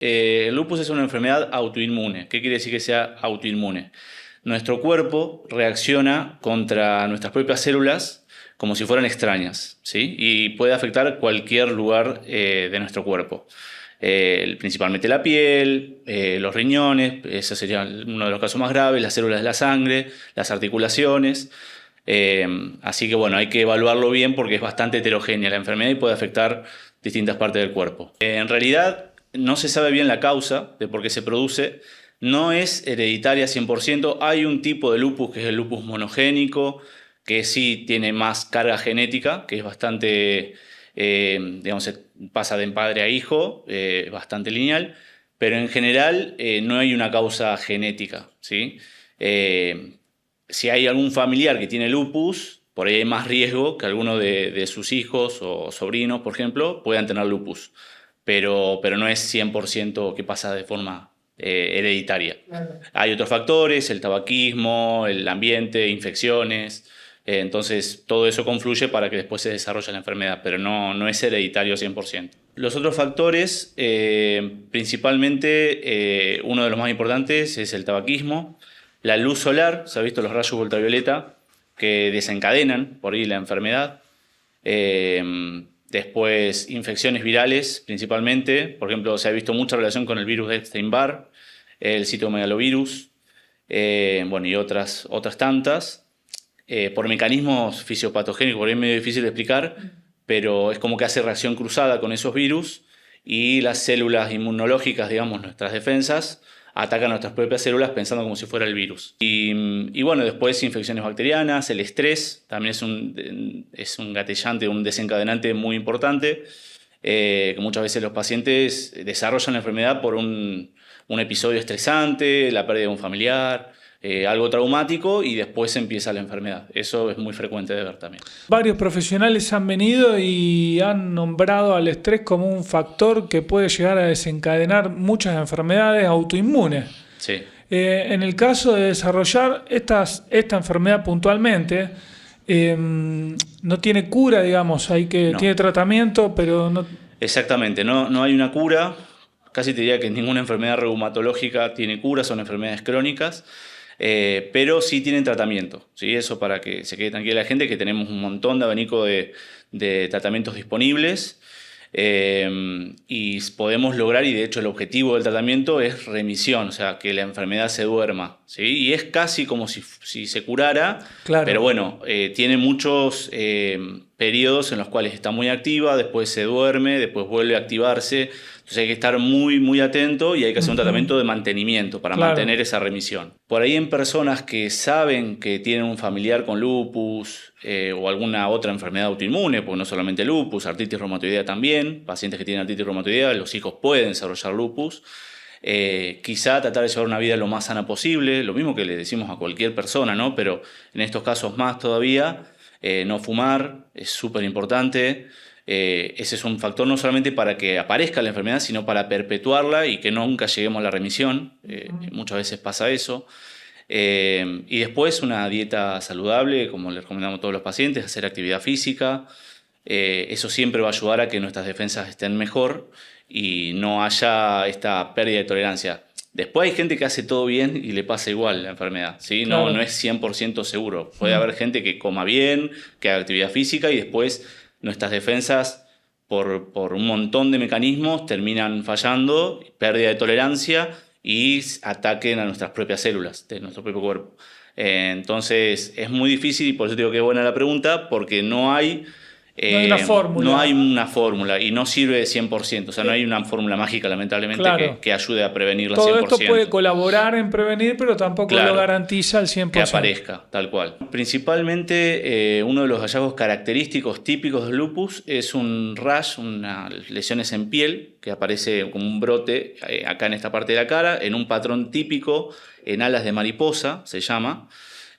El lupus es una enfermedad autoinmune. ¿Qué quiere decir que sea autoinmune? Nuestro cuerpo reacciona contra nuestras propias células como si fueran extrañas, ¿sí? Y puede afectar cualquier lugar de nuestro cuerpo. Principalmente la piel, los riñones, ese sería uno de los casos más graves, las células de la sangre, las articulaciones. Así que bueno, hay que evaluarlo bien porque es bastante heterogénea la enfermedad y puede afectar distintas partes del cuerpo. En realidad no se sabe bien la causa de por qué se produce, no es hereditaria 100%, hay un tipo de lupus que es el lupus monogénico, que sí tiene más carga genética, que es bastante, digamos, pasa de padre a hijo, bastante lineal, pero en general no hay una causa genética, ¿sí? Eh, si hay algún familiar que tiene lupus, por ahí hay más riesgo que alguno de sus hijos o sobrinos, por ejemplo, puedan tener lupus. Pero no es 100% que pasa de forma hereditaria. Claro. Hay otros factores, el tabaquismo, el ambiente, infecciones. Entonces, todo eso confluye para que después se desarrolle la enfermedad, pero no es hereditario 100%. Los otros factores, principalmente, uno de los más importantes es el tabaquismo, la luz solar, se ha visto los rayos ultravioleta que desencadenan por ahí la enfermedad. Después, infecciones virales, principalmente. Por ejemplo, se ha visto mucha relación con el virus de Epstein-Barr, el citomegalovirus, bueno, y otras tantas. Por mecanismos fisiopatogénicos, por ahí es medio difícil de explicar, pero es como que hace reacción cruzada con esos virus y las células inmunológicas, digamos, nuestras defensas, atacan a nuestras propias células pensando como si fuera el virus. Y bueno, después infecciones bacterianas, el estrés también es un gatellante, un desencadenante muy importante, que muchas veces los pacientes desarrollan la enfermedad por un episodio estresante, la pérdida de un familiar, algo traumático y después empieza la enfermedad. Eso es muy frecuente de ver también. Varios profesionales han venido y han nombrado al estrés como un factor que puede llegar a desencadenar muchas enfermedades autoinmunes. Sí. En el caso de desarrollar esta enfermedad puntualmente, no tiene cura, digamos, No. tiene tratamiento, pero no. Exactamente, no hay una cura. Casi te diría que ninguna enfermedad reumatológica tiene cura, son enfermedades crónicas. Pero sí tienen tratamiento, ¿sí? Eso para que se quede tranquila la gente, que tenemos un montón de abanico de tratamientos disponibles y podemos lograr, y de hecho el objetivo del tratamiento es remisión, o sea, que la enfermedad se duerma, ¿sí? Y es casi como si se curara, Claro. pero bueno, tiene muchos periodos en los cuales está muy activa, después se duerme, después vuelve a activarse. Entonces hay que estar muy, muy atento y hay que hacer un tratamiento de mantenimiento para Claro. mantener esa remisión. Por ahí en personas que saben que tienen un familiar con lupus o alguna otra enfermedad autoinmune, pues no solamente lupus, artritis reumatoidea también, pacientes que tienen artritis reumatoidea, los hijos pueden desarrollar lupus. Quizá tratar de llevar una vida lo más sana posible, lo mismo que le decimos a cualquier persona, ¿no? Pero en estos casos más todavía, no fumar es súper importante. Ese es un factor no solamente para que aparezca la enfermedad, sino para perpetuarla y que nunca lleguemos a la remisión. Muchas veces pasa eso. Y después una dieta saludable, como le recomendamos a todos los pacientes, hacer actividad física. Eso siempre va a ayudar a que nuestras defensas estén mejor y no haya esta pérdida de tolerancia. Después hay gente que hace todo bien y le pasa igual la enfermedad, ¿sí? Claro. No es 100% seguro. Puede haber gente que coma bien, que haga actividad física y después nuestras defensas, por un montón de mecanismos, terminan fallando, pérdida de tolerancia y ataquen a nuestras propias células de nuestro propio cuerpo. Entonces es muy difícil y por eso digo que es buena la pregunta, porque no hay una fórmula. no hay una fórmula y no sirve de 100%. O sea, no hay una fórmula mágica, lamentablemente, Claro. que ayude a prevenirla Todo 100%. esto puede colaborar en prevenir, pero tampoco Claro, lo garantiza al 100%. que aparezca, tal cual. Principalmente, uno de los hallazgos característicos típicos del lupus es un rash, unas lesiones en piel, que aparece como un brote acá en esta parte de la cara, en un patrón típico, en alas de mariposa, se llama,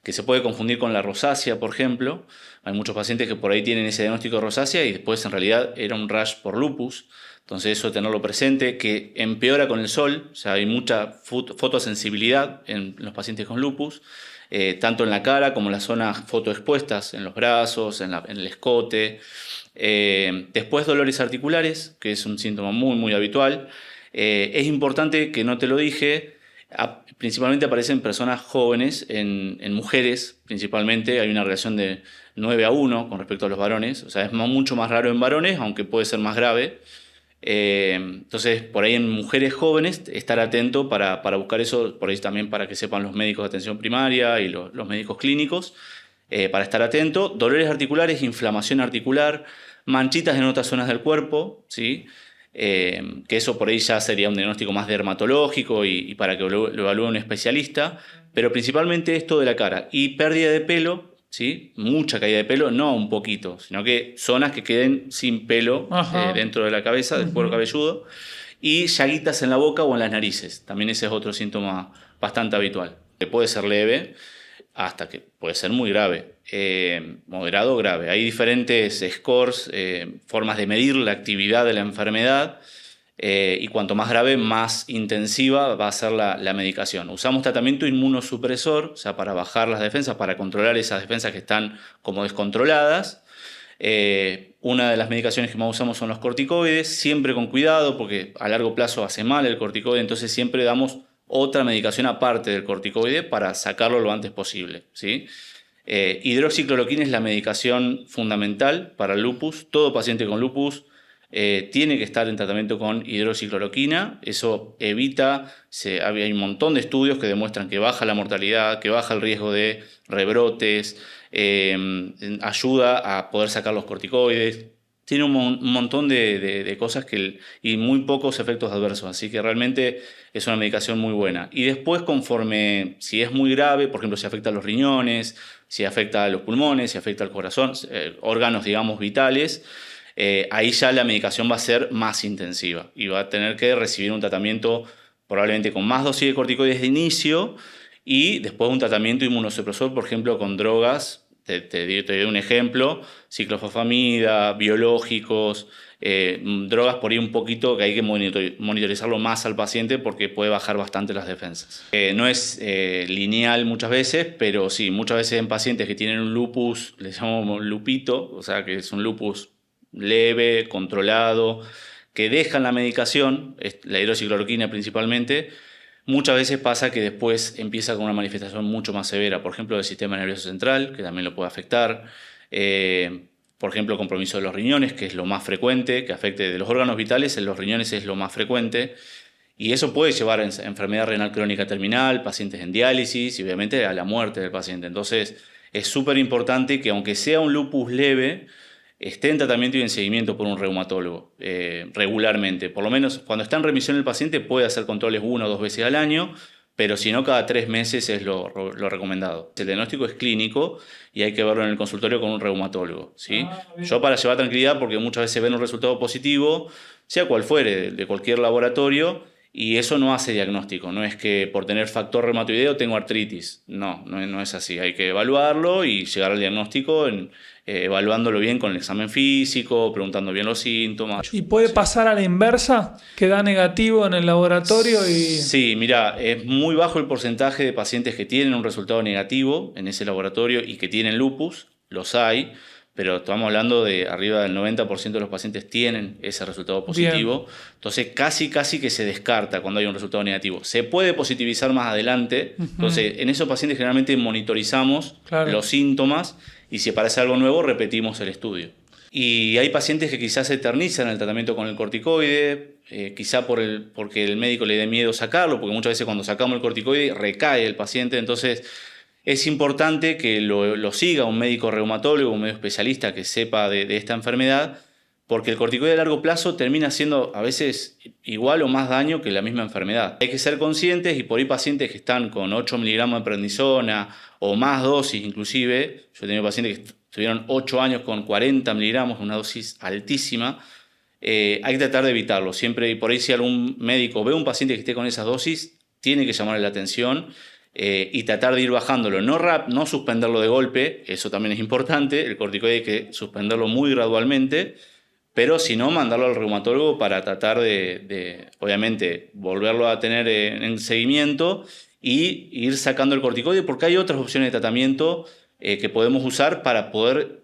que se puede confundir con la rosácea, por ejemplo. Hay muchos pacientes que por ahí tienen ese diagnóstico de rosácea y después en realidad era un rash por lupus. Entonces eso tenerlo presente, que empeora con el sol, o sea, hay mucha fotosensibilidad en los pacientes con lupus, tanto en la cara como en las zonas fotoexpuestas, en los brazos, en el escote. Después dolores articulares, que es un síntoma muy, muy habitual. Es importante, que no te lo dije, principalmente aparecen personas jóvenes, en mujeres principalmente, hay una relación de 9-1 con respecto a los varones, o sea, es mucho más raro en varones, aunque puede ser más grave. Entonces, por ahí en mujeres jóvenes, estar atento para buscar eso, por ahí también para que sepan los médicos de atención primaria y los médicos clínicos, para estar atento. Dolores articulares, inflamación articular, manchitas en otras zonas del cuerpo, ¿sí? Que eso por ahí ya sería un diagnóstico más dermatológico y para que lo evalúe un especialista, pero principalmente esto de la cara. Y pérdida de pelo, ¿sí? Mucha caída de pelo, no un poquito, sino que zonas que queden sin pelo dentro de la cabeza, del cuero cabelludo, y llaguitas en la boca o en las narices. También ese es otro síntoma bastante habitual, que puede ser leve hasta que puede ser muy grave, moderado o grave. Hay diferentes scores, formas de medir la actividad de la enfermedad, y cuanto más grave, más intensiva va a ser la medicación. Usamos tratamiento inmunosupresor, o sea, para bajar las defensas, para controlar esas defensas que están como descontroladas. Una de las medicaciones que más usamos son los corticoides, siempre con cuidado porque a largo plazo hace mal el corticoide, entonces siempre damos otra medicación aparte del corticoide para sacarlo lo antes posible, ¿sí? Hidroxicloroquina es la medicación fundamental para el lupus. Todo paciente con lupus tiene que estar en tratamiento con hidroxicloroquina. Eso evita, hay un montón de estudios que demuestran que baja la mortalidad, que baja el riesgo de rebrotes, ayuda a poder sacar los corticoides. Tiene un montón de cosas y muy pocos efectos adversos, así que realmente es una medicación muy buena. Y después, conforme, si es muy grave, por ejemplo, si afecta a los riñones, si afecta a los pulmones, si afecta al corazón, órganos, digamos, vitales, ahí ya la medicación va a ser más intensiva y va a tener que recibir un tratamiento probablemente con más dosis de corticoides de inicio y después un tratamiento inmunosupresor, por ejemplo, con drogas. Te doy un ejemplo: ciclofosfamida, biológicos, drogas por ahí un poquito que hay que monitorizarlo más al paciente porque puede bajar bastante las defensas. No es lineal muchas veces, pero sí, muchas veces en pacientes que tienen un lupus, les llamamos lupito, o sea que es un lupus leve, controlado, que dejan la medicación, la hidroxicloroquina principalmente. Muchas veces pasa que después empieza con una manifestación mucho más severa, por ejemplo, del sistema nervioso central, que también lo puede afectar, por ejemplo, compromiso de los riñones, que es lo más frecuente, que afecte de los órganos vitales, en los riñones es lo más frecuente, y eso puede llevar a enfermedad renal crónica terminal, pacientes en diálisis y obviamente a la muerte del paciente. Entonces es súper importante que, aunque sea un lupus leve, esté en tratamiento y en seguimiento por un reumatólogo regularmente. Por lo menos cuando está en remisión el paciente puede hacer controles 1 o 2 veces al año, pero si no, cada 3 meses es lo recomendado. El diagnóstico es clínico y hay que verlo en el consultorio con un reumatólogo, ¿sí? Yo, para llevar tranquilidad, porque muchas veces ven un resultado positivo, sea cual fuere, de cualquier laboratorio, y eso no hace diagnóstico. No es que por tener factor reumatoideo tengo artritis. No es así. Hay que evaluarlo y llegar al diagnóstico evaluándolo bien con el examen físico, preguntando bien los síntomas. ¿Y puede pasar a la inversa? ¿Que da negativo en el laboratorio? Sí, mira, es muy bajo el porcentaje de pacientes que tienen un resultado negativo en ese laboratorio y que tienen lupus. Los hay, pero estamos hablando de arriba del 90% de los pacientes tienen ese resultado positivo. Bien. Entonces casi que se descarta cuando hay un resultado negativo. Se puede positivizar más adelante. Entonces en esos pacientes generalmente monitorizamos los síntomas y si aparece algo nuevo repetimos el estudio. Y hay pacientes que quizás se eternizan el tratamiento con el corticoide, quizá porque el médico le dé miedo sacarlo, porque muchas veces cuando sacamos el corticoide recae el paciente. Entonces es importante que lo siga un médico reumatólogo, un médico especialista que sepa de esta enfermedad, porque el corticoide a largo plazo termina haciendo a veces igual o más daño que la misma enfermedad. Hay que ser conscientes, y por ahí pacientes que están con 8 miligramos de prednisona o más dosis inclusive. Yo he tenido pacientes que estuvieron 8 años con 40 miligramos, una dosis altísima. Hay que tratar de evitarlo siempre, y por ahí si algún médico ve un paciente que esté con esas dosis, tiene que llamarle la atención y tratar de ir bajándolo. No suspenderlo de golpe, eso también es importante. El corticoide hay que suspenderlo muy gradualmente, pero si no, mandarlo al reumatólogo para tratar de obviamente, volverlo a tener en seguimiento y ir sacando el corticoide, porque hay otras opciones de tratamiento que podemos usar para poder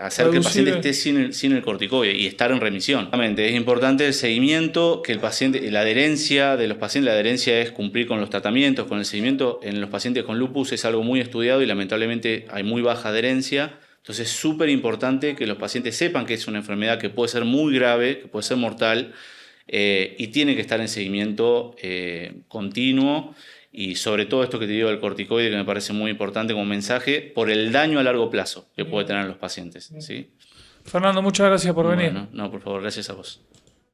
hacer que el paciente Reducir- esté sin el corticoide y estar en remisión. Obviamente, es importante el seguimiento, que el paciente, la adherencia de los pacientes, la adherencia es cumplir con los tratamientos, con el seguimiento. En los pacientes con lupus es algo muy estudiado y lamentablemente hay muy baja adherencia. Entonces es súper importante que los pacientes sepan que es una enfermedad que puede ser muy grave, que puede ser mortal, y tiene que estar en seguimiento continuo. Y sobre todo esto que te digo del corticoide, que me parece muy importante como mensaje, por el daño a largo plazo que puede tener en los pacientes. ¿Sí? Fernando, muchas gracias por venir. Bueno, no, por favor, gracias a vos.